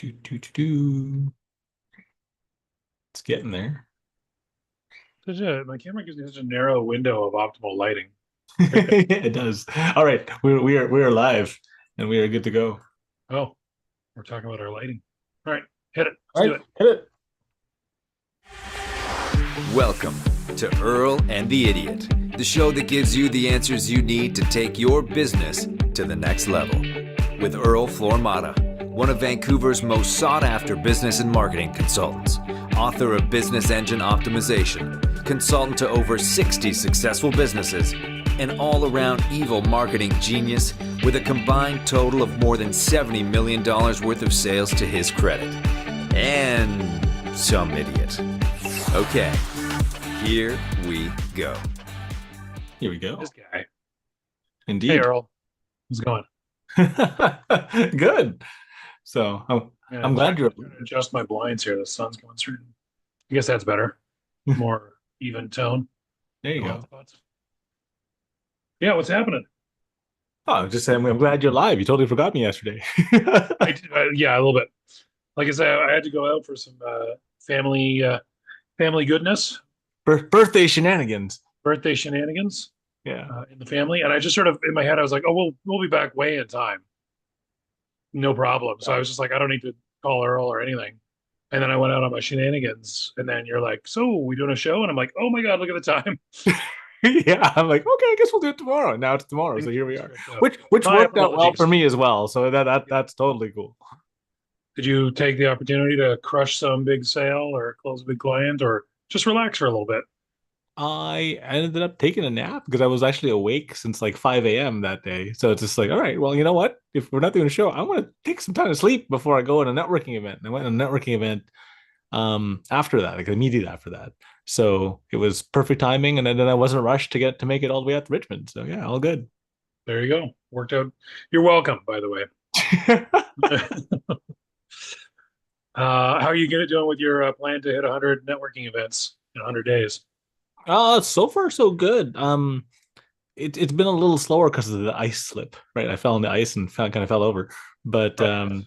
Do. It's getting there. My camera gives me such a narrow window of optimal lighting. Right there. It does. All right, we are live, and we are good to go. Oh, we're talking about our lighting. All right, hit it. Let's All do right, it. hit it. Welcome to Earl and the Idiot, the show that gives you the answers you need to take your business to the next level. With Earl Flormata, one of Vancouver's most sought-after business and marketing consultants, author of Business Engine Optimization, consultant to over 60 successful businesses, an all-around evil marketing genius with a combined total of more than $70 million worth of sales to his credit. And some idiot. Okay, here we go. Here we go. This guy. Hey, Indeed. Earl. How's it going? Good. So Yeah, I'm glad you're. trying to adjust my blinds here. The sun's going through. I guess that's better. More even tone. There you No go. hotspots. Yeah, what's happening? Oh, I'm just saying, I'm glad you're live. You totally forgot me yesterday. Yeah, a little bit. Like I said, I had to go out for some family goodness, Birthday shenanigans. birthday shenanigans Yeah. in the family, and I just sort of in my head I was like, oh, we'll be back way in time, no problem. So I was just like, I don't need to call Earl or anything. And then I went out on my shenanigans, and then you're like, so we doing a show? And I'm like, oh my god, look at the time. Yeah, I'm like, okay, I guess we'll do it tomorrow. Now it's tomorrow, so Things here really we are. stretched out. Which My worked out well for apologies. me as well. So that's totally cool. Did you take the opportunity to crush some big sale or close a big client or just relax for a little bit? I ended up taking a nap because I was actually awake since like 5 a.m. that day. So it's just like, all right, well, you know what? If we're not doing a show, I want to take some time to sleep before I go on a networking event. And I went on a networking event after that, like immediately after that. So it was perfect timing, and then I wasn't rushed to get to make it all the way out to Richmond. So yeah, all good. There you go. Worked out. You're welcome, by the way. How are you doing with your plan to hit 100 networking events in 100 days? So far so good. It's been a little slower because of the ice slip, right? I fell on the ice and kind of fell over. But Right. Yes.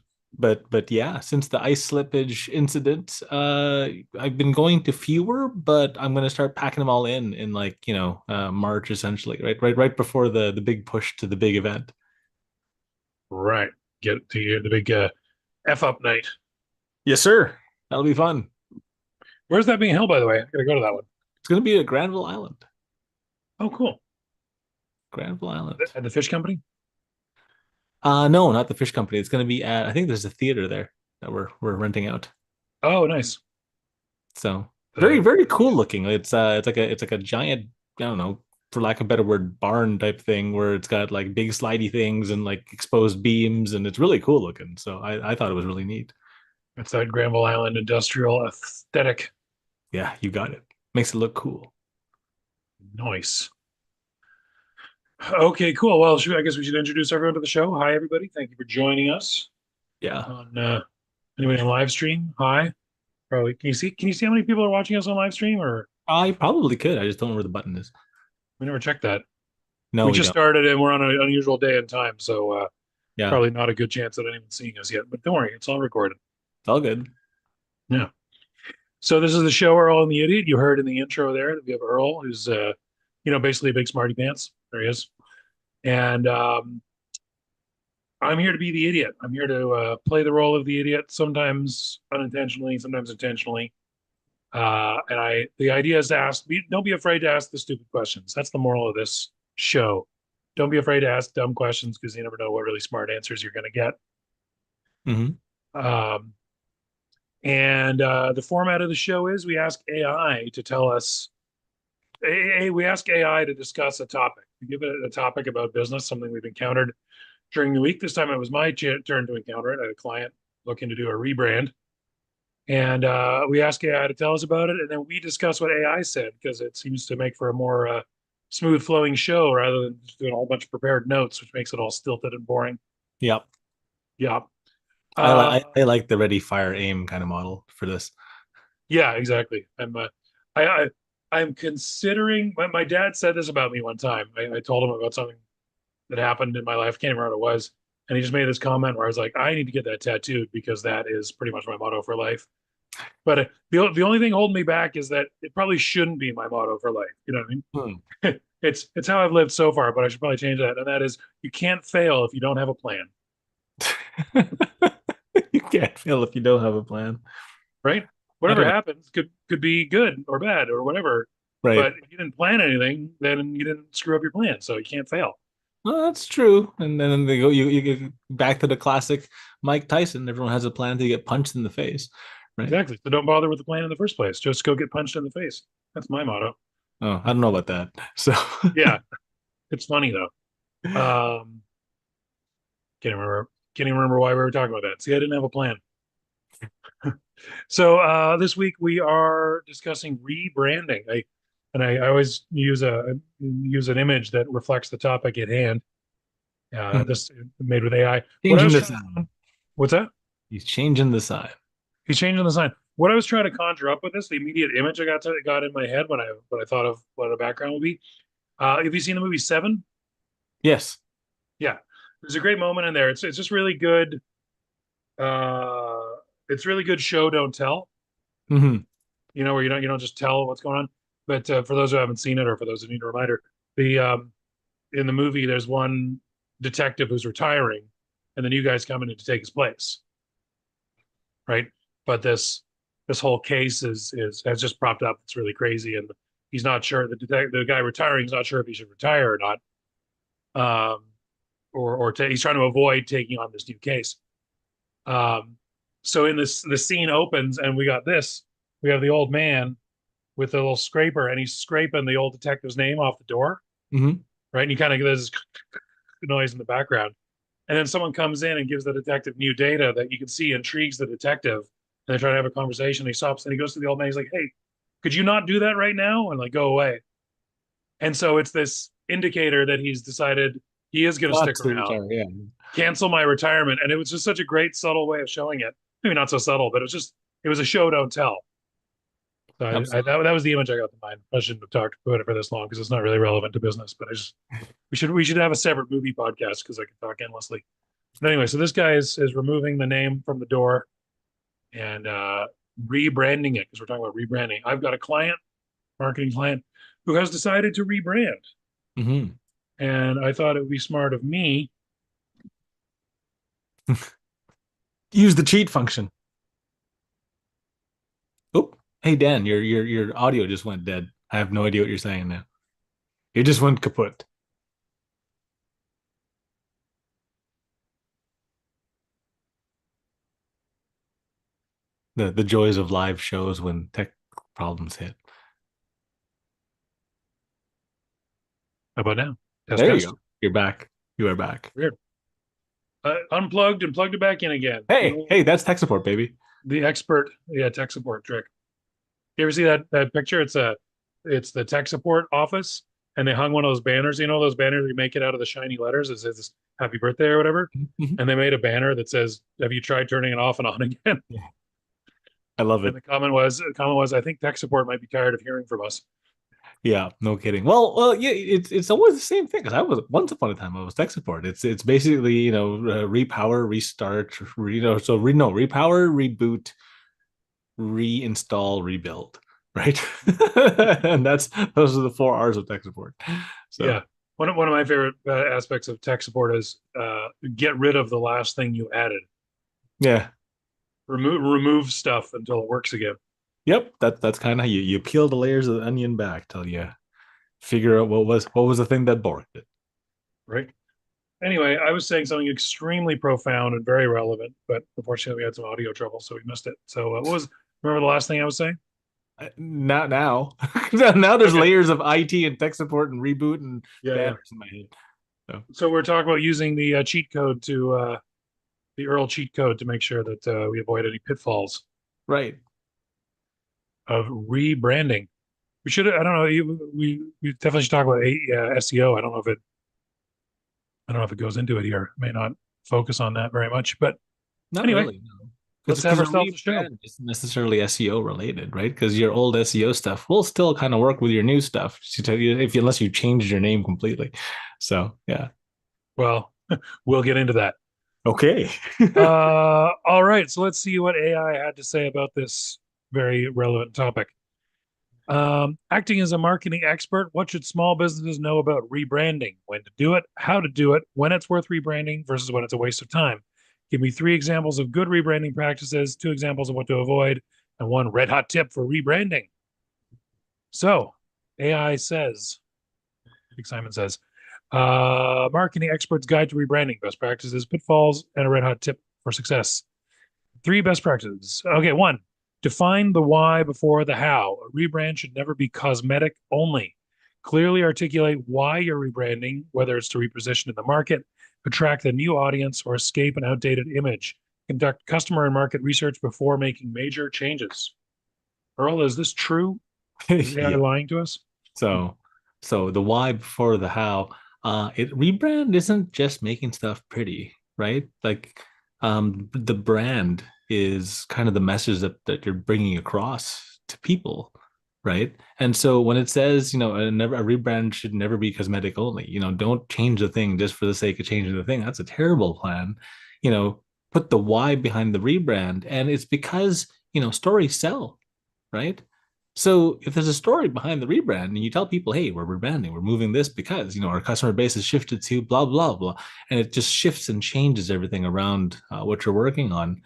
but yeah, since the ice slippage incident, I've been going to fewer, but I'm gonna start packing them all in like, March essentially, right before the big push to the big event. Right. Get to the big F up night. Yes, sir. That'll be fun. Where's that being held, by the way? I gotta go to that one. It's gonna be at Granville Island. Oh, cool. Granville Island. At the fish company? No, not the fish company. It's gonna be at, I think there's a theater there that we're renting out. Oh, nice. So very, The very cool looking. It's like a giant, I don't know, for lack of a better word, barn type thing where it's got like big slidey things and like exposed beams, and it's really cool looking. So I thought it was really neat. it's that Granville Island industrial aesthetic. Yeah, you got it. Makes it look cool. Nice. Okay, cool. Well, I guess we should introduce everyone to the show. Hi, everybody. Thank you for joining us Yeah. on anybody on live stream. Hi. Probably. Can you see how many people are watching us on live stream? Or I probably could. I just don't know where the button is. we never checked that. No, We we just don't. started and we're on an unusual day and time, so Yeah. probably not a good chance that anyone's seeing us yet. But don't worry, it's all recorded. It's all good. Yeah. So this is the show Earl and the Idiot. You heard in the intro there that we have Earl, who's basically a big smarty pants. There he is. And I'm here to be the idiot. I'm here to play the role of the idiot, sometimes unintentionally, sometimes intentionally. And the idea is to don't be afraid to ask the stupid questions. That's the moral of this show. Don't be afraid to ask dumb questions because you never know what really smart answers you're going to get. Hmm. Um, and the format of the show is we ask AI to tell us, we ask AI to discuss a topic. We give it a topic about business, something we've encountered during the week. This time it was my turn to encounter it. I had a client looking to do a rebrand. And we ask AI to tell us about it, and then we discuss what AI said because it seems to make for a more smooth flowing show rather than just doing a whole bunch of prepared notes, which makes it all stilted and boring. Yep. Yeah. I Uh, like I like the ready, fire, aim kind of model for this. yeah, exactly. I, I, I'm considering, my dad said this about me one time. I told him about something that happened in my life. I can't remember what it was. and he just made this comment where I was like, I need to get that tattooed because that is pretty much my motto for life. But the only thing holding me back is that it probably shouldn't be my motto for life. You know what I mean? It's how I've lived so far, but I should probably change that. And that is, you can't fail if you don't have a plan, You can't fail if you don't have a plan. right? I Whatever don't know. happens could be good or bad or whatever. Right. But if you didn't plan anything, then you didn't screw up your plan, so you can't fail. Well, that's true. And then they go, you get back to the classic Mike Tyson. Everyone has a plan to get punched in the face, right? Exactly. So don't bother with the plan in the first place. Just go get punched in the face. That's my motto. Oh, I don't know about that. So, Yeah, it's funny though. Um, can't remember. Can't even remember why we were talking about that. See, I didn't have a plan. So this week we are discussing rebranding. I always use an image that reflects the topic at hand. This made with AI. What I changing was the trying sign. what's that? He's changing the sign. He's changing the sign. What I was trying to conjure up with this, the immediate image I got in my head when I thought of what a background would be. Have you seen the movie Seven? Yes. Yeah, there's a great moment in there. It's just really good. Uh, it's really good show don't tell. Hmm. You know, where you don't just tell what's going on. But for those who haven't seen it, or for those who need a reminder, the in the movie there's one detective who's retiring, and the new guy's coming in to take his place, right? But this whole case is has just propped up. It's really crazy, and he's not sure. The guy retiring is not sure if he should retire or not, he's trying to avoid taking on this new case. So in the scene opens, and we have the old man with the little scraper, and he's scraping the old detective's name off the door, Hmm. right? And you kind of get this noise in the background, and then someone comes in and gives the detective new data that you can see intrigues the detective, and they're trying to have a conversation. He stops and he goes to the old man. He's like, "Hey, could you not do that right now?" And like, go away. And so it's this indicator that he's decided he is going to stick Lots to around, retire. Yeah. cancel my retirement. And it was just such a great, subtle way of showing it. Maybe not so subtle, but it was a show, don't tell. So that was the image I got to mind. I shouldn't have talked about it for this long because it's not really relevant to business, but we should have a separate movie podcast because I can talk endlessly. But anyway, so this guy is removing the name from the door and rebranding it because we're talking about rebranding. I've got a marketing client, who has decided to rebrand. Hmm. And I thought it would be smart of me. Use the cheat function. Oh, hey Dan, your audio just went dead. I have no idea what you're saying now. It just went kaput. The joys of live shows when tech problems hit. How about now? Test, There you test. go. You're back. You are back. Weird. Unplugged and plugged it back in again. Hey, that's tech support, baby. The expert, yeah, tech support trick. You ever see that picture? It's the tech support office, and they hung one of those banners. You know those banners you make it out of the shiny letters. It says "Happy Birthday" or whatever. And they made a banner that says, "Have you tried turning it off and on again?" Yeah, I love And it. the comment was, "I think tech support might be tired of hearing from us." Yeah, no kidding. Well, yeah, it's always the same thing. Because I was once upon a time I was tech support. It's basically repower, restart, repower, reboot, reinstall, rebuild, right? And those are the 4 R's of tech support. So Yeah. One of my favorite aspects of tech support is get rid of the last thing you added. yeah, Remove stuff until it works again. yep. That's kind of how you peel the layers of the onion back till you figure out what was the thing that borked it. Right. Anyway, I was saying something extremely profound and very relevant, but unfortunately we had some audio trouble, so we missed it. So remember the last thing I was saying? Not now. Now there's Okay. layers of IT and tech support and reboot and Yeah. banners in my head. So we're talking about using the cheat code the Earl cheat code to make sure that we avoid any pitfalls Right. of rebranding. We should, I don't know, we definitely should talk about SEO. I don't know if it goes into it here. May not focus on that very much, but Not anyway, really, no. let's have ourselves a show. Isn't necessarily SEO related, right? Because your old SEO stuff will still kind of work with your new stuff, unless you changed your name completely. So yeah. Well, we'll get into that. Okay. All right, so let's see what AI had to say about this very relevant topic. Acting as a marketing expert, what should small businesses know about rebranding? When to do it, how to do it, when it's worth rebranding versus when it's a waste of time. Give me 3 examples of good rebranding practices, 2 examples of what to avoid, and one red hot tip for rebranding. So, AI says, Big Simon says, marketing experts guide to rebranding, best practices, pitfalls, and a red hot tip for success. 3 best practices. Okay, one, define the why before the how. A rebrand should never be cosmetic only. Clearly articulate why you're rebranding, whether it's to reposition in the market, attract a new audience, or escape an outdated image. Conduct customer and market research before making major changes. Earl, is this true? Is AI Yeah. lying to us? So, so the why before the how. It rebrand isn't just making stuff pretty, right? Like, the brand is kind of the message that you're bringing across to people, right? And so when it says, a rebrand should never be cosmetic only, don't change the thing just for the sake of changing the thing. That's a terrible plan. You know, put the why behind the rebrand, and it's because stories sell, right? So if there's a story behind the rebrand and you tell people, hey, we're rebranding, we're moving this because, our customer base has shifted to blah, blah, blah. And it just shifts and changes everything around what you're working on.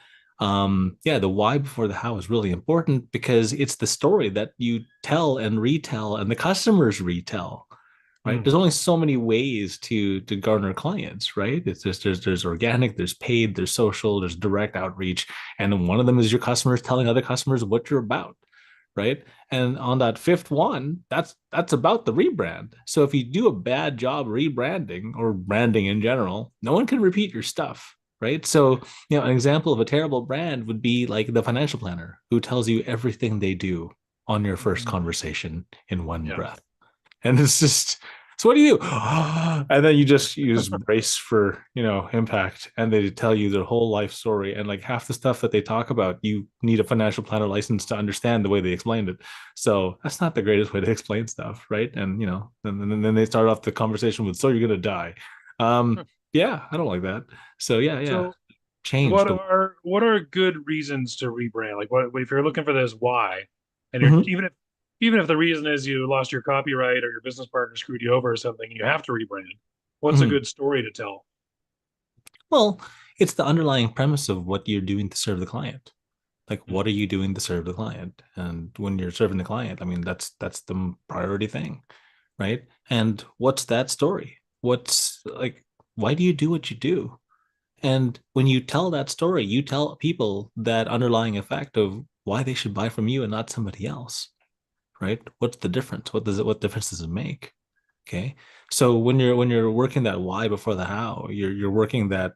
Yeah, the why before the how is really important because it's the story that you tell and retell and the customers retell, right? Mm. There's only so many ways to garner clients, right? It's just there's organic, there's paid, there's social, there's direct outreach. And then one of them is your customers telling other customers what you're about, right? And on that fifth one, that's about the rebrand. So if you do a bad job rebranding or branding in general, no one can repeat your stuff, right? So, an example of a terrible brand would be like the financial planner who tells you everything they do on your first Mm. conversation in one Yeah. breath. And it's just, so what do you do? And then you just brace for, impact, and they tell you their whole life story. And like half the stuff that they talk about, you need a financial planner license to understand the way they explained it. So that's not the greatest way to explain stuff, right? And then they start off the conversation with, so you're gonna die. Yeah, I don't like that. So yeah. So Change what the are good reasons to rebrand? Like what if you're looking for this why, and you're Mhm, even if the reason is you lost your copyright or your business partner screwed you over or something, and you have to rebrand. What's a mhm. good story to tell? Well, it's the underlying premise of what you're doing to serve the client. Like, Mm. what are you doing to serve the client? And when you're serving the client, I mean, that's the priority thing, right? And what's that story? What's like, why do you do what you do? And when you tell that story, you tell people that underlying effect of why they should buy from you and not somebody else, right? What's the difference? What difference does it make? Okay. So when you're working that why before the how, you're working that,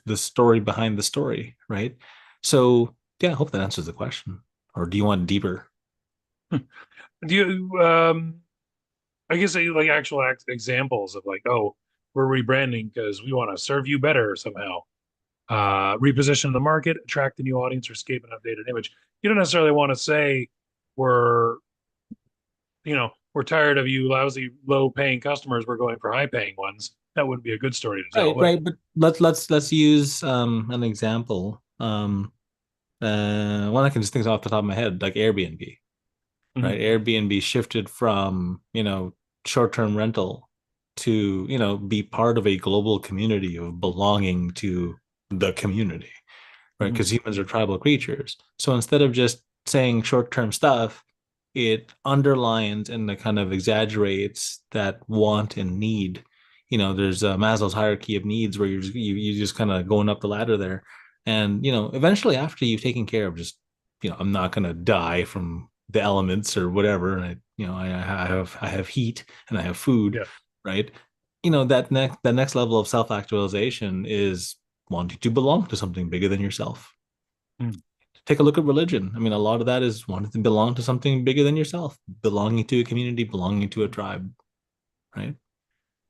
the story behind the story, right? So yeah, I hope that answers the question. Or do you want deeper? Do you I guess like actual examples of like, oh, we're rebranding because we want to serve you better somehow. Reposition the market, attract a new audience, or escape an outdated image. You don't necessarily want to say we're, we're tired of you lousy low paying customers. We're going for high paying ones. That wouldn't be a good story to tell. Right, Like, right. But let's use an example. One I can just think off the top of my head, like Airbnb, right? mhm, Airbnb shifted from, short-term rental to, be part of a global community of belonging to the community, right? mhm, Because humans are tribal creatures. So instead of just saying short-term stuff, it underlines and kind of exaggerates that want and need. There's Maslow's hierarchy of needs where you just kind of going up the ladder there, and eventually after you've taken care of just, I'm not gonna die from the elements or whatever, and I have heat and I have food, yeah. right? That next level of self actualization is wanting to belong to something bigger than yourself. Mm. Take a look at religion. I mean, a lot of that is wanting to belong to something bigger than yourself, belonging to a community, belonging to a tribe, right?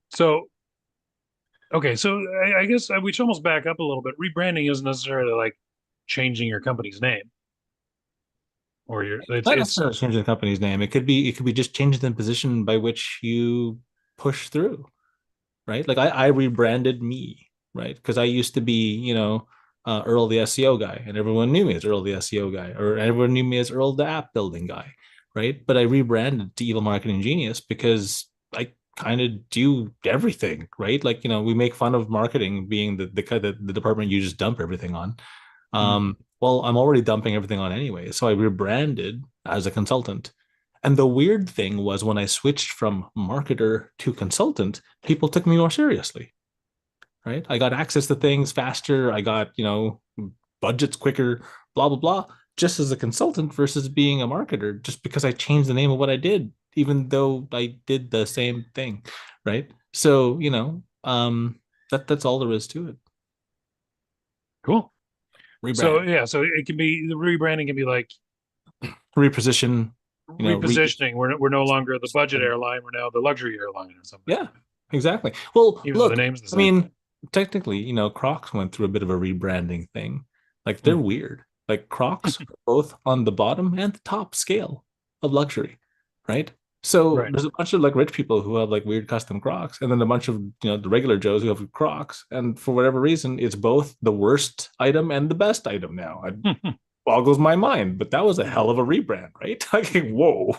So, okay. So I guess we should almost back up a little bit. Rebranding isn't necessarily like changing your company's name or Not it's, necessarily changing the company's name. It could be just changing the position by which you push through, right? Like I rebranded me, right? Because I used to be, Earl the SEO guy, and everyone knew me as Earl the SEO guy, or everyone knew me as Earl the app building guy, right? But I rebranded to Evil Marketing Genius because I kind of do everything, right? Like, we make fun of marketing being the department you just dump everything on. Mhm. Well, I'm already dumping everything on anyway, so I rebranded as a consultant. And the weird thing was when I switched from marketer to consultant, people took me more seriously, right? I got access to things faster. I got, budgets quicker, blah, blah, blah, just as a consultant versus being a marketer, just because I changed the name of what I did, even though I did the same thing, right? So, that's all there is to it. Cool. So Rebrand, yeah, so it can be the rebranding can be like reposition, repositioning. We're no longer the budget airline. We're now the luxury airline or something. yeah, exactly. Well, Even though the look, name's the I same. mean, technically, Crocs went through a bit of a rebranding thing. Like they're Mm. weird. Like Crocs, are both on the bottom and the top scale of luxury, right? So Right. there's a bunch of like rich people who have like weird custom Crocs, and then a bunch of the regular Joes who have Crocs, and for whatever reason, it's both the worst item and the best item now. Boggles my mind, but that was a hell of a rebrand, right? Like, whoa,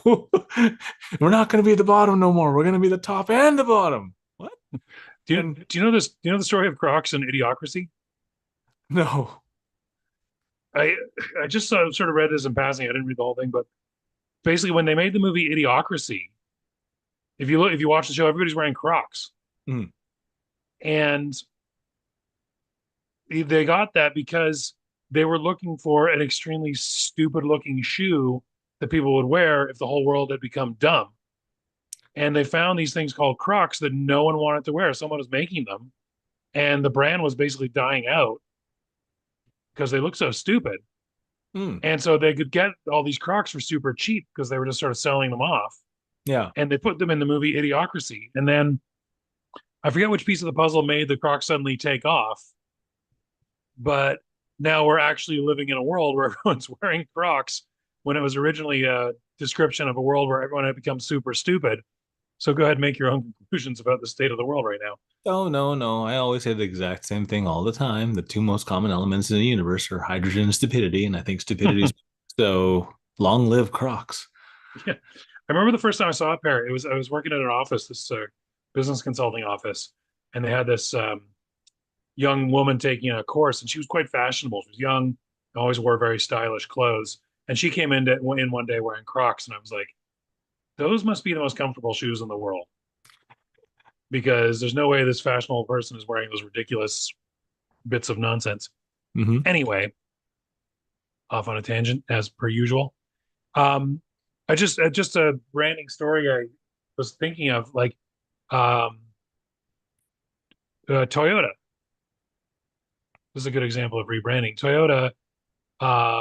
we're not going to be at the bottom no more. We're going to be the top and the bottom. What? And Do you know this? Do you know the story of Crocs and Idiocracy? no. I I just sort of read this in passing. I didn't read the whole thing, but basically, when they made the movie Idiocracy, if you watch the show, everybody's wearing Crocs, Mm, and they got that because they were looking for an extremely stupid looking shoe that people would wear if the whole world had become dumb. And they found these things called Crocs that no one wanted to wear. Someone was making them, and the brand was basically dying out because they look so stupid. mm, And so they could get all these Crocs for super cheap because they were just sort of selling them off. yeah. And they put them in the movie Idiocracy. And then I forget which piece of the puzzle made the Crocs suddenly take off, but now we're actually living in a world where everyone's wearing Crocs when it was originally a description of a world where everyone had become super stupid. So go ahead and make your own conclusions about the state of the world right now. Oh, no, no. I always say the exact same thing all the time. The two most common elements in the universe are hydrogen and stupidity. And I think stupidity is so long live Crocs. Yeah. I remember the first time I saw a pair. It was I was working at an office, this business consulting office, and they had this young woman taking a course, and she was quite fashionable. She was young, always wore very stylish clothes, and she came in one day wearing Crocs, and I was like, "Those must be the most comfortable shoes in the world," because there's no way this fashionable person is wearing those ridiculous bits of nonsense. Hmm. Anyway, off on a tangent as per usual. Um, I just a branding story I was thinking of, like um, Toyota. This is a good example of rebranding. Toyota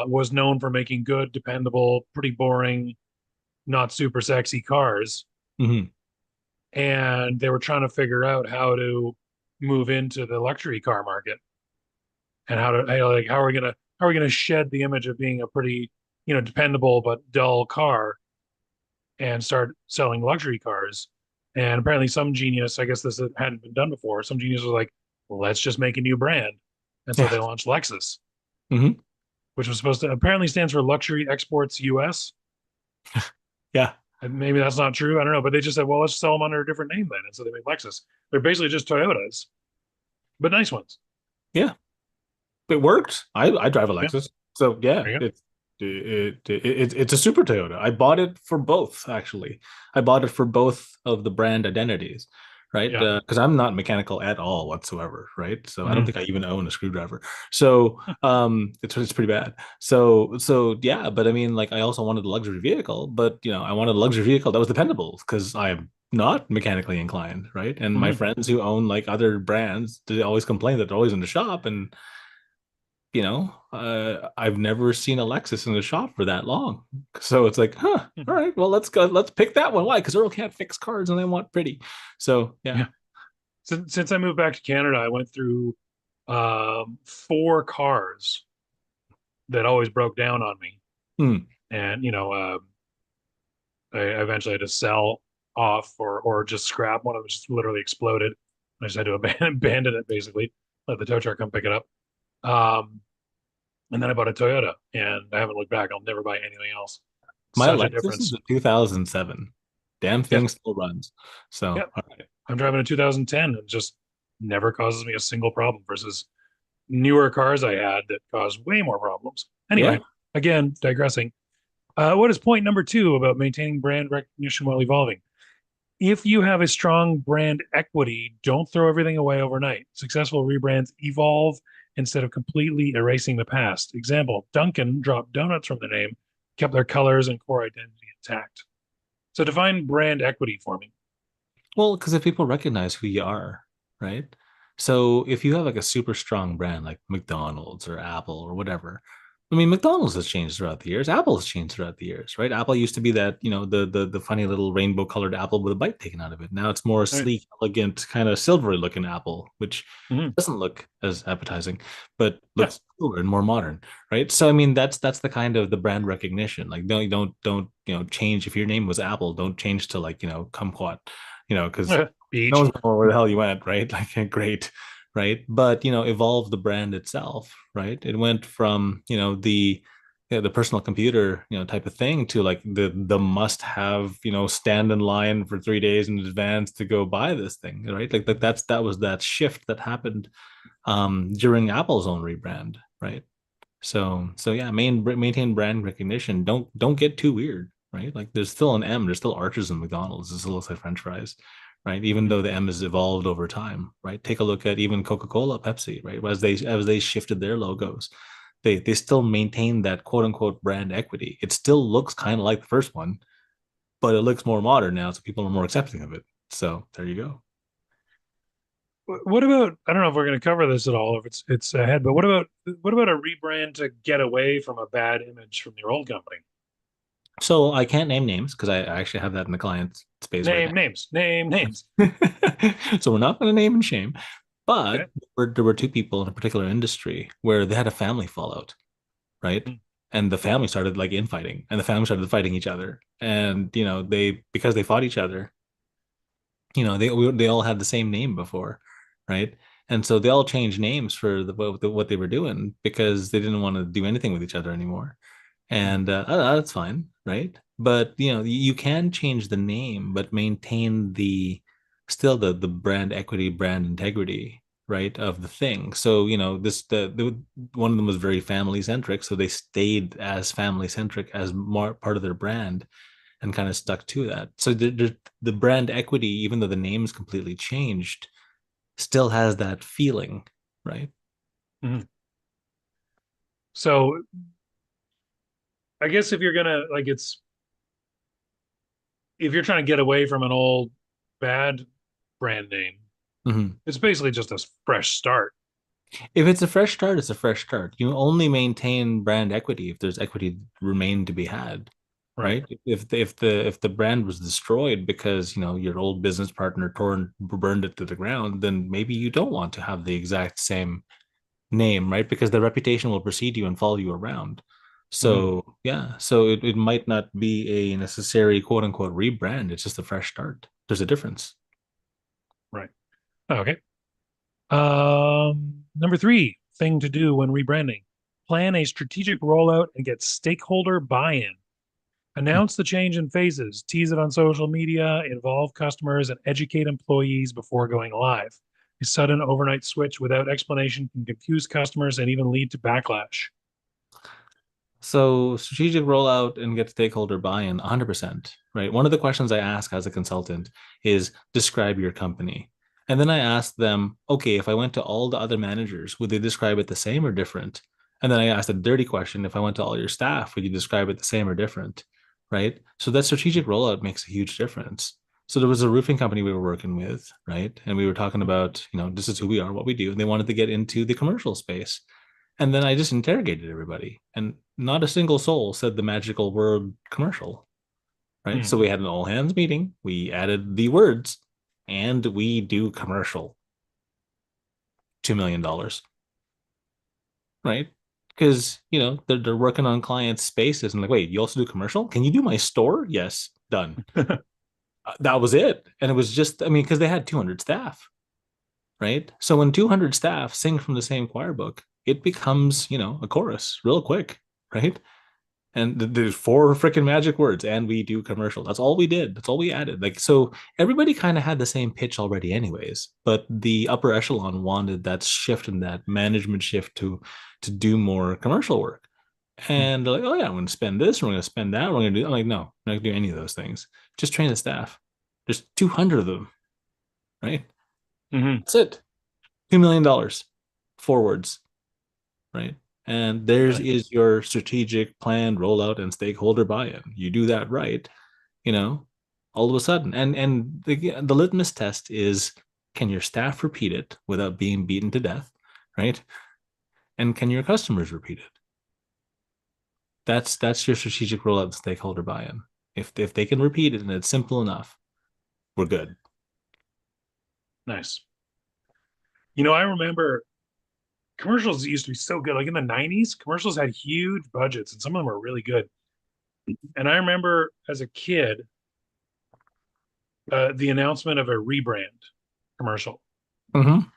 was known for making good, dependable, pretty boring, not super sexy cars, Hmm. and they were trying to figure out how to move into the luxury car market and how are we gonna shed the image of being a pretty dependable but dull car and start selling luxury cars. And apparently, some genius, I guess this hadn't been done before, some genius was like, well, let's just make a new brand. And so Yeah. they launched Lexus, Hmm. which was supposed to apparently stands for Luxury Exports US. Yeah. And maybe that's not true. I don't know. But they just said, well, let's sell them under a different name then. And so they made Lexus. They're basically just Toyotas, but nice ones. Yeah. It worked. I drive a Yeah. Lexus, so yeah, There you go. it's a super Toyota. I bought it for both actually. I bought it for both of the brand identities, right? Yeah. Because I'm not mechanical at all whatsoever, right? So I don't Mhm. think I even own a screwdriver. So it's pretty bad. So yeah, but I mean, like I also wanted a luxury vehicle, but I wanted a luxury vehicle that was dependable because I am not mechanically inclined, right? And my Mhm. friends who own like other brands, they always complain that they're always in the shop and I've never seen a Lexus in the shop for that long. So it's like, huh, all Mhm. right, well, let's go. Let's pick that one. Why? Because Earl can't fix cars and they want pretty. So yeah. Yeah. Since I moved back to Canada, I went through four cars that always broke down on me. Hmm. And I eventually had to sell off or just scrap one of them, just literally exploded. I just had to abandon it basically. let the tow truck come pick it up. And then I bought a Toyota, and I haven't looked back. I'll never buy anything else. My Such a Lexus is difference. a 2007. Damn Yeah, thing still runs. So, yeah. all right. I'm driving a 2010. It just never causes me a single problem versus newer cars I had that caused way more problems. Yeah. Anyway, again, digressing. What is point number two about maintaining brand recognition while evolving? If you have a strong brand equity, don't throw everything away overnight. Successful rebrands evolve instead of completely erasing the past. Example, Dunkin' dropped donuts from the name, kept their colors and core identity intact. So define brand equity for me. Well, because if people recognize who you are, right? So if you have like a super strong brand like McDonald's or Apple or whatever, I mean, McDonald's has changed throughout the years. Apple has changed throughout the years, right? Apple used to be that, the funny little rainbow colored apple with a bite taken out of it. Now it's more All right. sleek, elegant, kind of silvery looking apple, which Mhm. doesn't look as appetizing, but Yeah. looks cooler and more modern, right? So I mean, that's the kind of the brand recognition. Like, don't change. If your name was Apple, don't change to like kumquat, because no Beach. one's gonna know where the hell you went, right? Like, great, right? But evolve the brand itself, right? It went from the personal computer type of thing to like the must have stand in line for 3 days in advance to go buy this thing, right? Like that was that shift that happened during Apple's own rebrand, right? So yeah, maintain brand recognition. Don't get too weird, right? Like there's still an M, there's still Arches in McDonald's. It still looks like French fries, right? Even though the M has evolved over time, right? Take a look at even Coca-Cola, Pepsi, right? As they shifted their logos, they still maintain that quote unquote brand equity. It still looks kind of like the first one, but it looks more modern now, so people are more accepting of it. So there you go. What about, I don't know if we're going to cover this at all, if it's ahead, but what about a rebrand to get away from a bad image from your old company? So I can't name names because I actually have that in the client space right Name names, name names. now. So we're not going to name and shame, but Okay. there were two people in a particular industry where they had a family fallout, right? Mm. And the family started like infighting, and the family started fighting each other, and they because they fought each other, they all had the same name before, right? And so they all changed names for what they were doing because they didn't want to do anything with each other anymore. And that's fine, right? But you can change the name, but maintain the brand equity, brand integrity, right, of the thing. So one of them was very family centric, so they stayed as family centric as more part of their brand and kind of stuck to that. So the brand equity, even though the name's completely changed, still has that feeling, right? Mhm. So I guess if you're gonna like it's if you're trying to get away from an old bad brand name, Mhm. it's basically just a fresh start, If it's a fresh start, it's a fresh start. You only maintain brand equity if there's equity remain to be had, right? right? If the brand was destroyed because your old business partner burned it to the ground, then maybe you don't want to have the exact same name, right? Because the reputation will precede you and follow you around. Mhm. So yeah, so it might not be a necessary quote unquote rebrand. It's just a fresh start. There's a difference. Right. Okay. Number three thing to do when rebranding: plan a strategic rollout and get stakeholder buy-in. Announce the change in phases, tease it on social media, involve customers, and educate employees before going live. A sudden overnight switch without explanation can confuse customers and even lead to backlash. So strategic rollout and get stakeholder buy-in, 100%, right? One of the questions I ask as a consultant is describe your company. And then I ask them, okay, if I went to all the other managers, would they describe it the same or different? And then I asked a dirty question, if I went to all your staff, would you describe it the same or different? Right? So that strategic rollout makes a huge difference. So there was a roofing company we were working with, right? And we were talking about, this is who we are, what we do. And they wanted to get into the commercial space. And then I just interrogated everybody, and not a single soul said the magical word commercial, right? Hmm. So we had an all hands meeting. We added the words, and we do commercial, $2 million, right? Because they're working on clients' spaces, and like, wait, you also do commercial? Can you do my store? Yes, done. That was it, and it was just, I mean, because they had 200 staff, right? So when 200 staff sing from the same choir book, it becomes, a chorus real quick, right? And there's four freaking magic words, and we do commercial. That's all we did. That's all we added. Like, so everybody kind of had the same pitch already, anyways. But the upper echelon wanted that shift and that management shift to do more commercial work. And they're like, oh yeah, I'm going to spend this, we're going to spend that, we're going to do. I'm like, no, I'm not going to do any of those things. Just train the staff. There's 200 of them, right? Mm-hmm. That's it. $2 million forwards, right? And theirs Right. is your strategic plan, rollout, and stakeholder buy-in. You do that right, you know, all of a sudden. And the litmus test is, can your staff repeat it without being beaten to death, right? And can your customers repeat it? That's your strategic rollout and stakeholder buy-in. If they can repeat it and it's simple enough, we're good. Nice. I remember commercials used to be so good. Like in the 90s, commercials had huge budgets and some of them were really good. And I remember as a kid, the announcement of a rebrand commercial. Mm-hmm.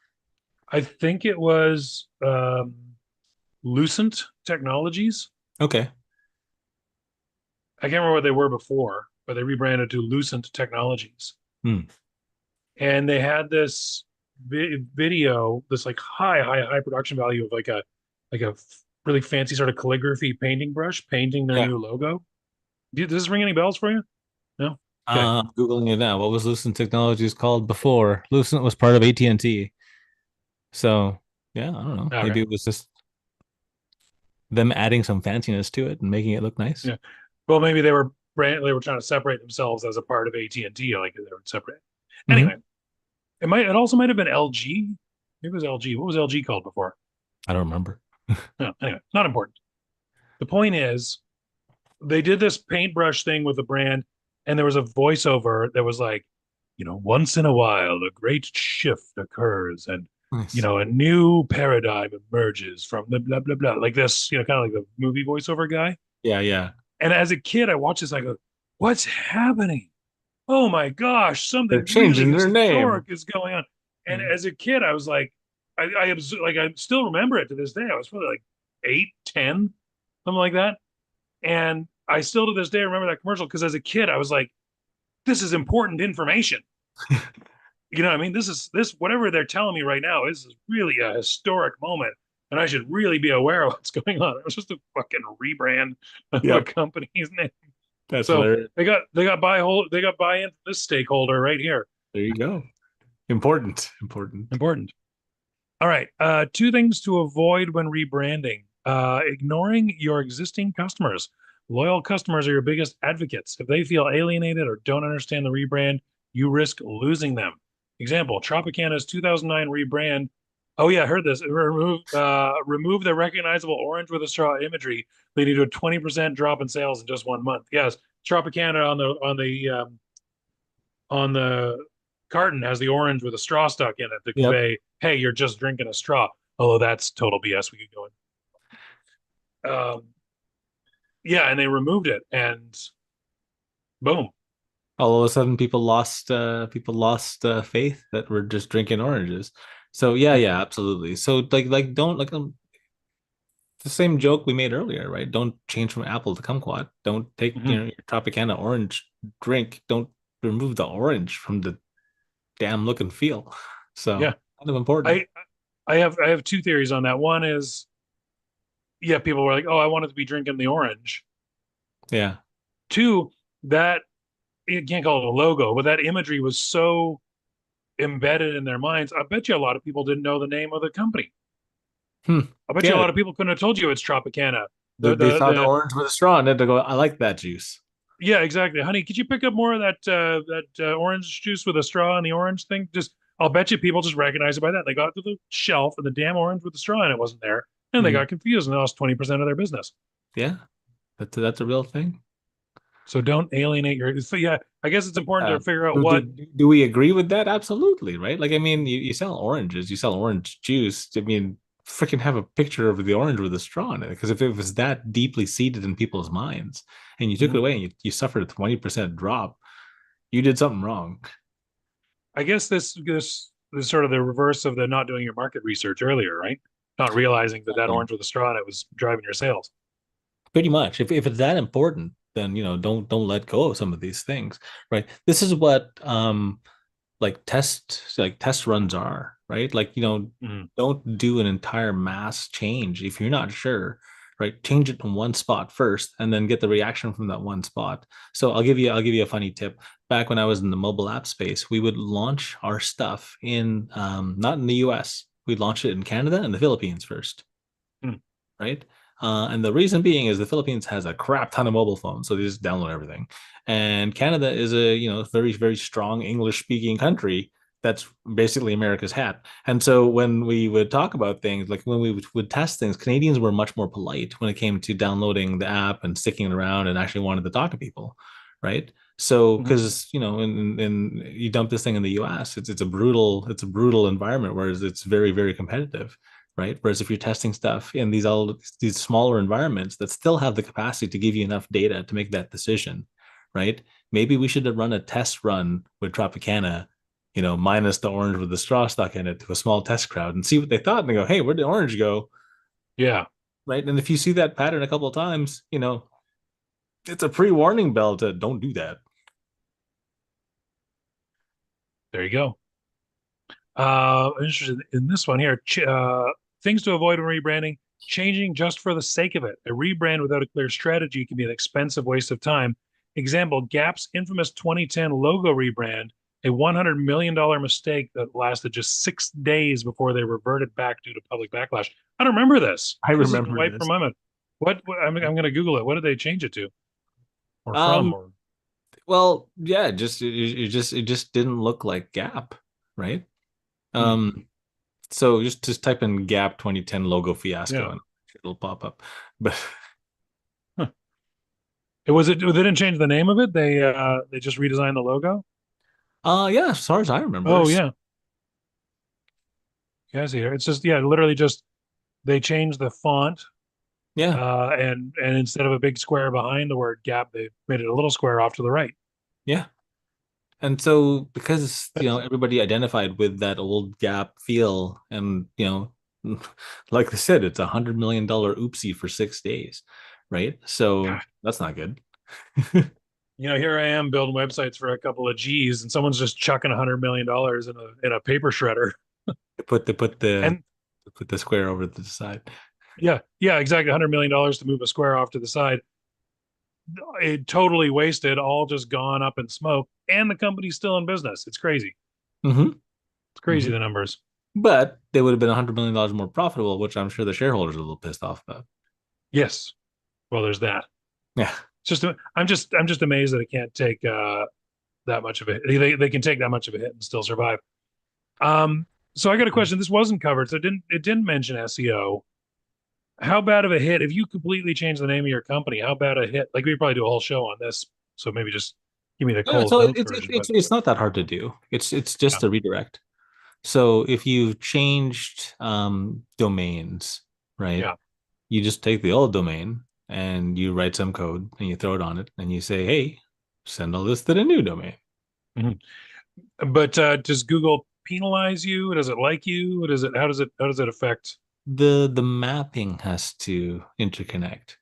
I think it was Lucent Technologies. Okay. I can't remember what they were before, but they rebranded to Lucent Technologies. Hmm. And they had this video, this like high production value of like a really fancy sort of calligraphy painting brush painting their Yeah. new logo. Does this ring any bells for you? No. Okay. I'm Googling it now. What was Lucent Technologies called before? Lucent was part of AT&T. So yeah, I don't know. Okay. Maybe it was just them adding some fanciness to it and making it look nice. Yeah. Well, maybe they were trying to separate themselves as a part of AT&T, like they were separate. Mm-hmm. Anyway, it also might have been LG. Maybe it was LG. What was LG called before? I don't remember. No, anyway, not important. The point is, they did this paintbrush thing with the brand, and there was a voiceover that was like, once in a while, a great shift occurs, and Nice. a new paradigm emerges from the blah blah blah, like this, kind of like the movie voiceover guy. Yeah, yeah. And as a kid, I watched this, I go, "What's happening? Oh my gosh, They're something really changing their historic name. is going on." And Yeah. as a kid, I was like, I still remember it to this day. I was probably like 8, 10, something like that. And I still to this day remember that commercial because as a kid, I was like, this is important information. You know what I mean? This whatever they're telling me right now is really a historic moment. And I should really be aware of what's going on. It was just a fucking rebrand of a Yep. company's name. That's So hilarious. they got buy-in from this stakeholder right here. There you go. Important. Important. Important. All right. Two things to avoid when rebranding. Ignoring your existing customers. Loyal customers are your biggest advocates. If they feel alienated or don't understand the rebrand, you risk losing them. Example, Tropicana's 2009 rebrand. Oh yeah, I heard this. Remove the recognizable orange with a straw imagery, leading to a 20% drop in sales in just 1 month. Yes, Tropicana on the carton has the orange with a straw stuck in it to Yep. convey, hey, you're just drinking a straw. Although that's total BS. We could go in. Yeah, and they removed it, and boom. All of a sudden, people lost faith that we're just drinking oranges. So yeah, yeah, absolutely. So like don't like the same joke we made earlier, right? Don't change from apple to kumquat. Don't take Mhm. your Tropicana orange drink. Don't remove the orange from the damn look and feel. Yeah, So kind of important. I I have two theories on that. One is, yeah, people were like, oh, I wanted to be drinking the orange. Yeah. Two, that you can't call it a logo, but that imagery was so embedded in their minds. I bet you a lot of people didn't know the name of the company. Hmm. I bet you a Yeah. lot of people couldn't have told you it's Tropicana. They, The they the saw the the orange with a straw and then they go, I like that juice. Yeah, exactly. Honey, could you pick up more of that orange juice with a straw and the orange thing? Just I'll bet you people just recognize it by that. They got to the shelf and the damn orange with the straw and it wasn't there, and they Mm. got confused and lost 20% of their business. Yeah. That's a real thing. So don't alienate your. So yeah, I guess it's important Uh, to figure out do, what. do, do we agree with that? Absolutely, right? Like, I mean, you sell oranges, you sell orange juice. I mean, freaking have a picture of the orange with a straw in it. Because if it was that deeply seated in people's minds and you took it Mhm. away and you suffered a 20% drop, you did something wrong. I guess this the sort of the reverse of the not doing your market research earlier, right? Not realizing that orange with a straw in it was driving your sales. Pretty much. If it's that important, then don't let go of some of these things, right? This is what like test runs are, right? Like, Mhm. don't do an entire mass change if you're not sure, right? Change it in one spot first and then get the reaction from that one spot. So I'll give you a funny tip. Back when I was in the mobile app space, we would launch our stuff in not in the US. We'd launch it in Canada and the Philippines first, Mm. right? And the reason being is the Philippines has a crap ton of mobile phones, so they just download everything. And Canada is a very very strong English speaking country that's basically America's hat. And so when we would talk about things, like when we would test things, Canadians were much more polite when it came to downloading the app and sticking it around and actually wanted to talk to people, right? So Mhm. because in you dump this thing in the U.S., it's a brutal environment, whereas it's very very competitive, right? Whereas if you're testing stuff in these smaller environments that still have the capacity to give you enough data to make that decision, right? Maybe we should have run a test run with Tropicana, minus the orange with the straw stuck in it, to a small test crowd and see what they thought, and they go, "Hey, where'd the orange go?" Yeah, Right? And if you see that pattern a couple of times, it's a pre-warning bell to don't do that. there you go. Interested in this one here. Things to avoid when rebranding: changing just for the sake of it. A rebrand without a clear strategy can be an expensive waste of time. Example: Gap's infamous 2010 logo rebrand, a $100 million mistake that lasted just 6 days before they reverted back due to public backlash. I don't remember this. I This has been remember wiped from this. my mind. I'm going to Google it. What did they change it to or from? Um, Or well, yeah, it just didn't look like Gap, right? hmm, Um, so just type in Gap 2010 logo fiasco yeah. and it'll pop up. But Huh. They didn't change the name of it. They just redesigned the logo. yeah, as far as I remember. Oh yeah. Yeah, I see here. It's just literally just they changed the font, Yeah, and instead of a big square behind the word gap, they made it a little square off to the right. yeah. And so because That's everybody identified with that old Gap feel, and like I said, it's $100 million oopsie for 6 days, right? So God. that's not good. Here I am building websites for a couple of G's, and someone's just chucking $100 million in a paper shredder. They put they put the And they put the square over to the side. yeah, exactly. $100 million to move a square off to the side. It totally wasted, all just gone up in smoke, and the company's still in business. It's crazy. Hmm. It's crazy Hmm. the numbers. But they would have been $100 million more profitable, which I'm sure the shareholders are a little pissed off about. Yes. Well, there's that. Yeah. I'm just amazed that it can't take that much of a hit. They can take that much of a hit and still survive. So I got a question. This wasn't covered, so it didn't mention SEO. How bad of a hit if you completely change the name of your company? How bad a hit? Like we probably do a whole show on this, so maybe just give me the Yeah, Coles so Notes it's it's version. it's But it's not that hard to do. It's yeah, just a redirect. So if you've changed domains, right? yeah. You just take the old domain and you write some code and you throw it on it and you say, "Hey, send all this to the new domain." Mhm. But does Google penalize you? Does it like you? Does it? How does it affect? The mapping has to interconnect,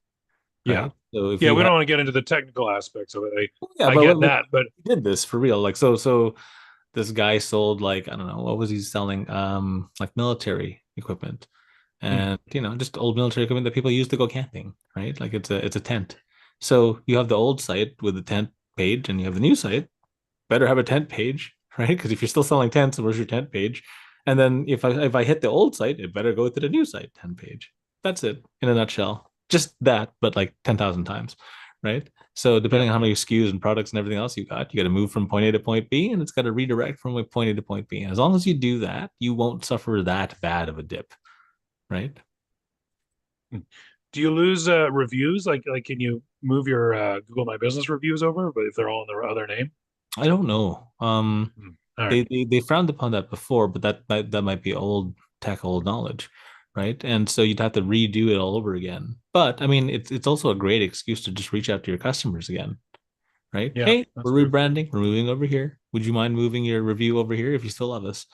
Yeah, right? So if yeah. you We have, don't want to get into the technical aspects of it. yeah, I but get that, but we did this for real. Like so this guy sold, like, I don't know, what was he selling? Like military equipment, hmm, and just old military equipment that people use to go camping, right? Like it's a tent. So you have the old site with the tent page and you have the new site. Better have a tent page, right? Because if you're still selling tents, where's your tent page? And then if I hit the old site, it better go to the new site tent page. That's it in a nutshell. Just that, but like 10,000 times, right? So yeah. depending on how many SKUs and products and everything else you got to move from point A to point B, and it's got to redirect from point A to point B. And as long as you do that, you won't suffer that bad of a dip, right? Hmm. Do you lose reviews? Like, can you move your Google My Business reviews over, but if they're all in their other name? I don't know. Hmm. All right. They frowned upon that before, but that might be old tech, old knowledge, right? And so you'd have to redo it all over again. But I mean, it's also a great excuse to just reach out to your customers again, right? Yeah, Hey, that's we're true. rebranding, we're moving over here. Would you mind moving your review over here if you still love us?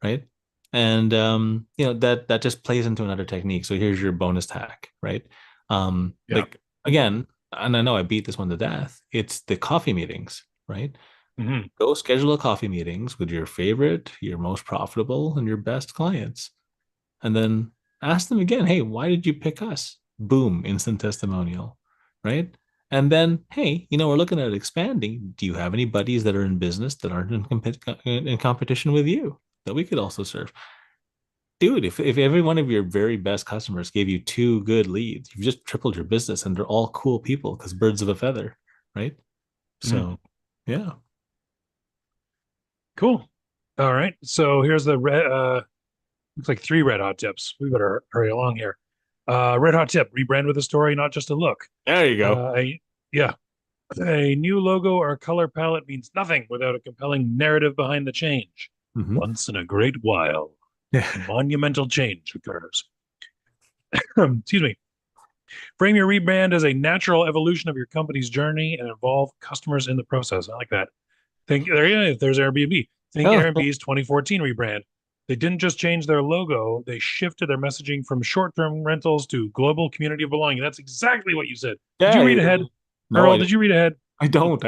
right? And that just plays into another technique. So here's your bonus hack, right? Yeah. Like again, and I know I beat this one to death. It's the coffee meetings, right? Hmm. Go schedule a coffee meetings with your favorite, your most profitable, and your best clients, and then ask them again, hey, why did you pick us? Boom, instant testimonial, right? And then, hey, we're looking at expanding. Do you have any buddies that are in business that aren't in competition with you that we could also serve? Dude, if every one of your very best customers gave you two good leads, you've just tripled your business, and they're all cool people because birds of a feather, right? Hmm. So, yeah. Cool. All right. So here's the looks like 3 red hot tips. We better hurry along here. Red hot tip: rebrand with a story, not just a look. There you go. Yeah, a new logo or color palette means nothing without a compelling narrative behind the change. Mhm. Once in a great while, Yeah. monumental change occurs. Excuse me. Frame your rebrand as a natural evolution of your company's journey and involve customers in the process. I like that. Think there, yeah, there's Airbnb. Think Oh, Airbnb's 2014 rebrand. They didn't just change their logo, they shifted their messaging from short-term rentals to global community of belonging. That's exactly what you said. Did you yeah. read ahead? No, Earl, did you read ahead? I don't.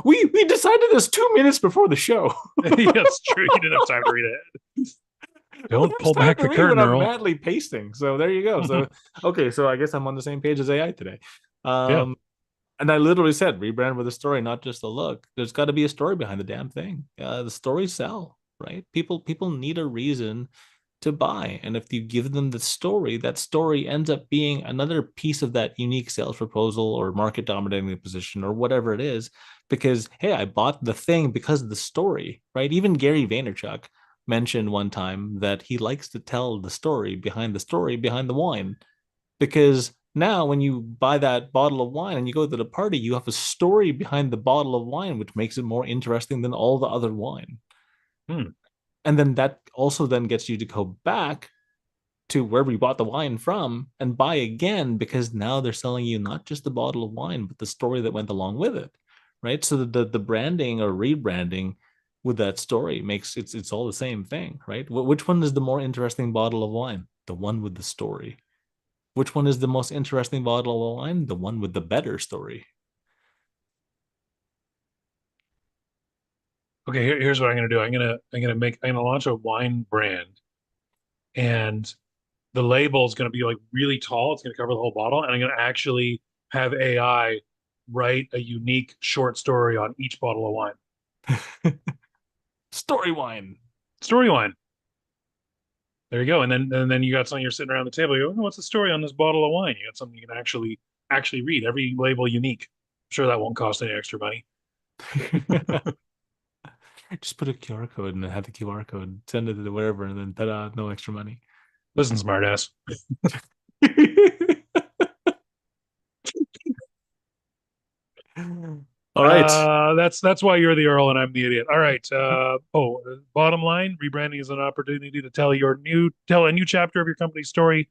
We decided this 2 minutes before the show. Yeah, it's true. You didn't have time to read ahead. Well, Don't there's pull time back to the read when curtain, I'm Earl. madly pasting. So there you go. So okay, so I guess I'm on the same page as AI today. Yeah. And I literally said rebrand with a story, not just a look. There's got to be a story behind the damn thing. The stories sell, right? People need a reason to buy, and if you give them the story, that story ends up being another piece of that unique sales proposal or market dominating position or whatever it is. Because hey, I bought the thing because of the story, right? Even Gary Vaynerchuk mentioned one time that he likes to tell the story behind the wine, because now when you buy that bottle of wine and you go to the party, you have a story behind the bottle of wine, which makes it more interesting than all the other wine. Hmm. And then that also then gets you to go back to wherever you bought the wine from and buy again, because now they're selling you not just the bottle of wine, but the story that went along with it. Right. So the branding or rebranding with that story makes it's all the same thing, right? Which one is the more interesting bottle of wine? The one with the story. Which one is the most interesting bottle of wine? The one with the better story. Okay, here's what I'm gonna do. I'm gonna launch a wine brand, and the label is gonna be like really tall. It's gonna cover the whole bottle, and I'm gonna actually have AI write a unique short story on each bottle of wine. Story wine. Story wine. There you go. And then you got something, you're sitting around the table. You go, oh, what's the story on this bottle of wine? You got something you can actually read. Every label unique. I'm sure that won't cost any extra money. Just put a QR code and have the QR code, send it to wherever, and then ta-da, no extra money. Listen, smartass. All right. That's why you're the Earl and I'm the idiot. All right. Bottom line, rebranding is an opportunity to tell a new chapter of your company's story.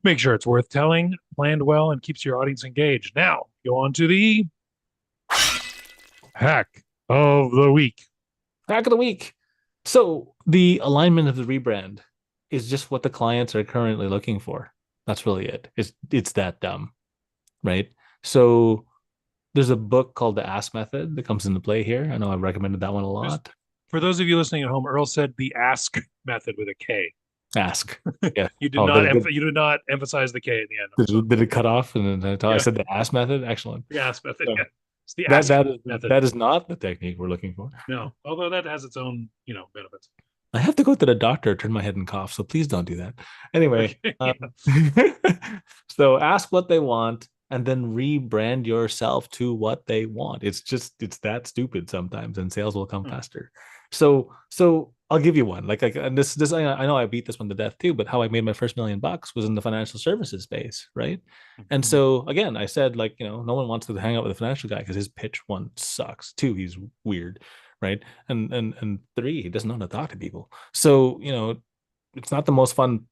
Make sure it's worth telling, planned well, and keeps your audience engaged. Now, go on to the hack of the week. Hack of the week. So the alignment of the rebrand is just what the clients are currently looking for. That's really it. It's that dumb, right? So there's a book called The Ask Method that comes into play here. I know I've recommended that one a Just lot. for those of you listening at home, Earl said the ask method with a K. Ask. Yeah. You did Oh, not you did not emphasize the K at the end. did it cut off? And then I Yeah, said the ask method. Excellent. the ask method. So Yeah, it's the that ask that is method. that is not the technique we're looking for. No, although that has its own benefits. I have to go to the doctor, turn my head and cough, so please don't do that. Anyway, Okay. Yeah. so ask what they want and then rebrand yourself to what they want. It's that stupid sometimes, and sales will come faster. So I'll give you one. And this I know I beat this one to death too, but how I made my first $1 million was in the financial services space, right? And Mhm. so again, I said no one wants to hang out with a financial guy because his pitch, one, sucks. Two, he's weird, right? And three, he doesn't know how to talk to people. So it's not the most fun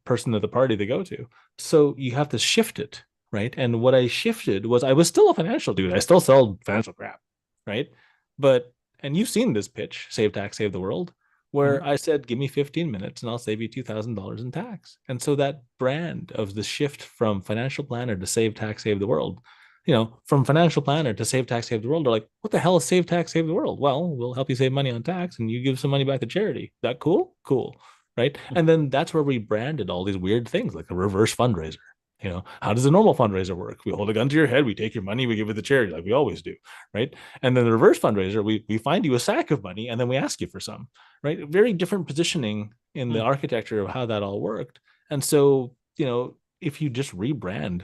person at the party to go to. So you have to shift it, right? And what I shifted was I was still a financial dude. I still sell financial crap, right? But and you've seen this pitch, save tax, save the world. where I said, give me 15 minutes and I'll save you $2,000 in tax. And so that brand of the shift from financial planner to save tax, save the world, from financial planner to save tax, save the world, they're like, what the hell is save tax, save the world? Well, we'll help you save money on tax and you give some money back to charity. That cool? Cool. Right. And then that's where we branded all these weird things like a reverse fundraiser. How does a normal fundraiser work? We hold a gun to your head, we take your money, we give it to charity like we always do, right? And then the reverse fundraiser, we find you a sack of money and then we ask you for some, right? Very different positioning in the architecture of how that all worked. And so, if you just rebrand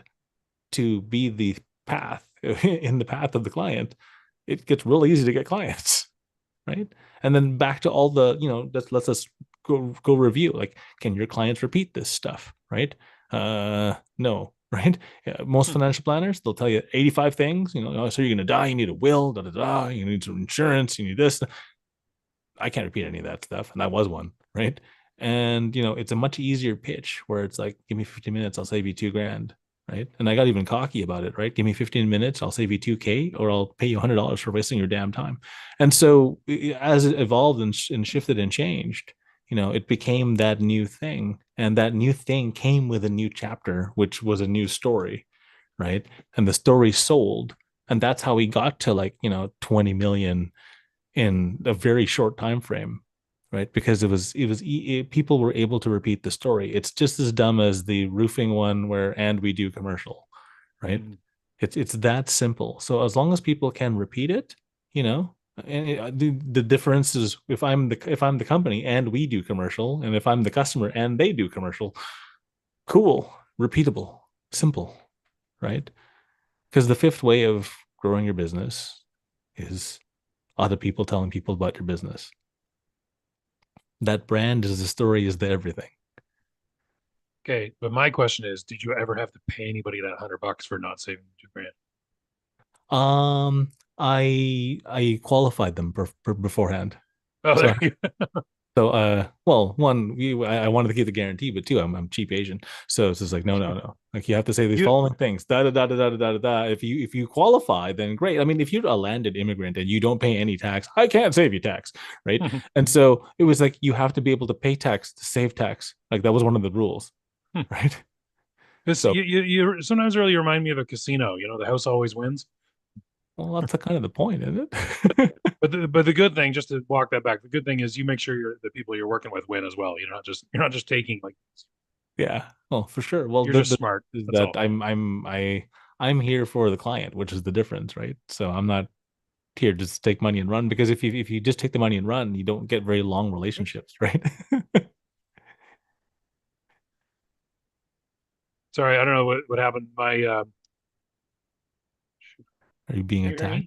to be the path in the path of the client, it gets real easy to get clients, right? And then back to all the, let's us go review. Like, can your clients repeat this stuff, right? No, right? Most financial planners, they'll tell you 85 things, so you're going to die, you need a will, you need some insurance, you need this. I can't repeat any of that stuff. And I was one, right? And, it's a much easier pitch where it's like, give me 15 minutes, I'll save you $2,000, right? And I got even cocky about it, right? Give me 15 minutes, I'll save you $2,000, or I'll pay you $100 for wasting your damn time. And so as it evolved and shifted and changed, it became that new thing. And that new thing came with a new chapter, which was a new story, right? And the story sold. And that's how we got to 20 million in a very short time frame, right? Because people were able to repeat the story. It's just as dumb as the roofing one and we do commercial, right? It's that simple. So as long as people can repeat it, and the difference is if I'm the company and we do commercial, and if I'm the customer and they do commercial, cool, repeatable, simple, right? Because the fifth way of growing your business is other people telling people about your business. That brand is the story, is the everything. Okay, but my question is, did you ever have to pay anybody that $100 for not saving $2,000? I qualified them beforehand. Oh, So, there you well, one, I wanted to keep the guarantee, but two, I'm cheap Asian, so it's just like no. Like you have to say these following things. Da da da da da da da. If you qualify, then great. I mean, if you're a landed immigrant and you don't pay any tax, I can't save you tax, right? And so it was like you have to be able to pay tax to save tax. Like that was one of the rules, right? So you sometimes really remind me of a casino. The house always wins. Well, that's kind of the point, isn't it? But the good thing, just to walk that back, the good thing is you make sure the people you're working with win as well. You're not just taking like. Yeah, well, for sure. Well, you're just smart. Is that I'm here for the client, which is the difference, right? So I'm not here just to take money and run, because if you just take the money and run, you don't get very long relationships, right? Sorry, I don't know what happened. Are you being attacked?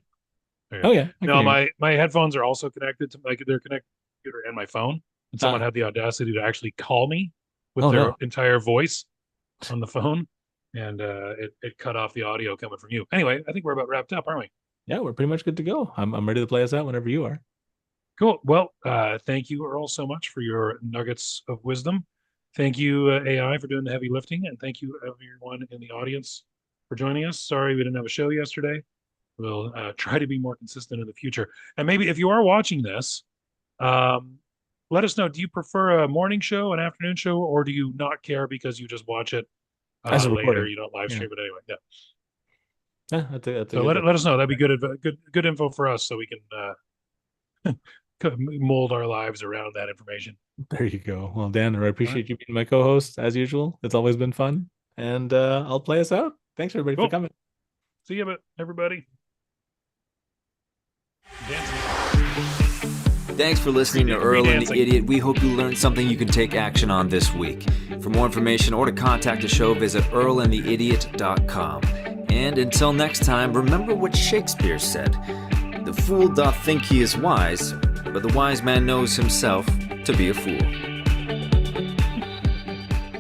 Okay. Oh yeah. No, my headphones are also connected to they're connected to the computer and my phone. And someone had the audacity to actually call me with their entire voice on the phone, and it cut off the audio coming from you. Anyway, I think we're about wrapped up, aren't we? Yeah, we're pretty much good to go. I'm ready to play us out whenever you are. Cool. Well, thank you, Earl, so much for your nuggets of wisdom. Thank you, AI, for doing the heavy lifting, and thank you, everyone in the audience, for joining us. Sorry we didn't have a show yesterday. We'll try to be more consistent in the future. And maybe if you are watching this, let us know. Do you prefer a morning show, an afternoon show, or do you not care because you just watch it later? You don't live stream it anyway. Yeah. That's so let us know. That'd be good info for us, so we can mold our lives around that information. There you go. Well, Dan, I appreciate you being my co-host as usual. It's always been fun, and I'll play us out. Thanks everybody for coming. See you, everybody. Thanks for listening to Earl and the Idiot. We hope you learned something you can take action on this week. For more information or to contact the show, visit earlandtheidiot.com. And until next time, remember what Shakespeare said. The fool doth think he is wise, but the wise man knows himself to be a fool.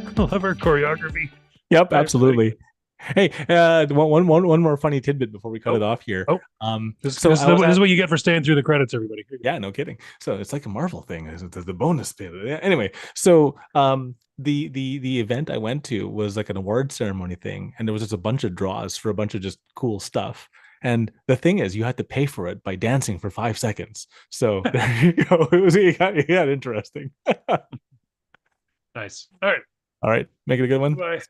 I love our choreography. Yep, absolutely. Hey, one more funny tidbit before we cut it off here. This is what you get for staying through the credits, everybody. Yeah, no kidding. So it's like a Marvel thing. The bonus bit. Anyway, so the event I went to was like an award ceremony thing, and there was just a bunch of draws for a bunch of just cool stuff. And the thing is, you had to pay for it by dancing for 5 seconds. So there you go. It got interesting. Nice. All right. All right, make it a good one. Bye.